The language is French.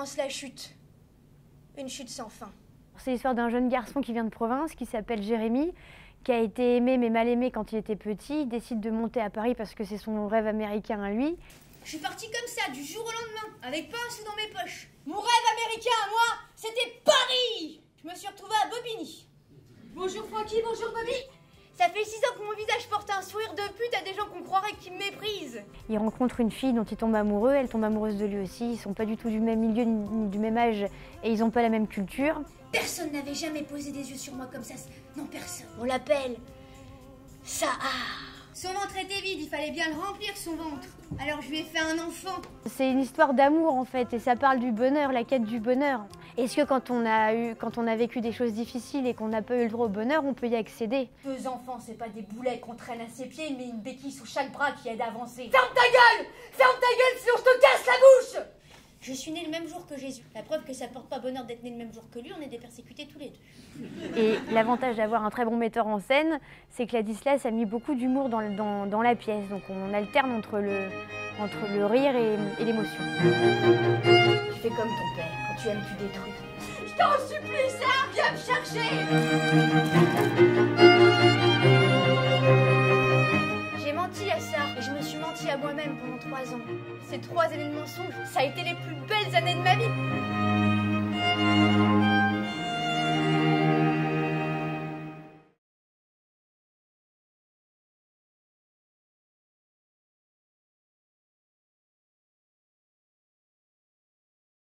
commence la chute. Une chute sans fin. C'est l'histoire d'un jeune garçon qui vient de province, qui s'appelle Jérémy, qui a été aimé mais mal aimé quand il était petit. Il décide de monter à Paris parce que c'est son rêve américain à lui. Je suis partie comme ça, du jour au lendemain, avec pas un sou dans mes poches. Mon rêve américain à moi, c'était Paris. Je me suis retrouvée à Bobigny. Bonjour Francky, bonjour Bobby. Ça fait 6 ans que mon visage porte un sourire de pute à des gens qu'on croirait qui me méprisent. Il rencontre une fille dont il tombe amoureux, elle tombe amoureuse de lui aussi. Ils sont pas du tout du même milieu ni du même âge et ils ont pas la même culture. Personne n'avait jamais posé des yeux sur moi comme ça. Non, personne. On l'appelle Sahar. Son ventre était vide, il fallait bien le remplir, son ventre. Alors je lui ai fait un enfant. C'est une histoire d'amour en fait, et ça parle du bonheur, la quête du bonheur. Est-ce que quand on a vécu des choses difficiles et qu'on n'a pas eu le droit au bonheur, on peut y accéder? 2 enfants, c'est pas des boulets qu'on traîne à ses pieds, mais une béquille sous chaque bras qui aide à avancer. Ferme ta gueule! Ferme ta gueule, sinon je te casse la bouche! Je suis née le même jour que Jésus. La preuve que ça porte pas bonheur d'être né le même jour que lui, on est des persécutés tous les deux. Et l'avantage d'avoir un très bon metteur en scène, c'est que Ladislas a mis beaucoup d'humour dans la pièce. Donc on alterne entre le rire et l'émotion. Tu fais comme ton père, quand tu aimes, tu détruis. Je t'en supplie, ça, viens me chercher! J'ai menti à ça, et je me suis menti à moi-même pendant 3 ans. Ces 3 années de mensonges, ça a été les plus belles années de ma vie.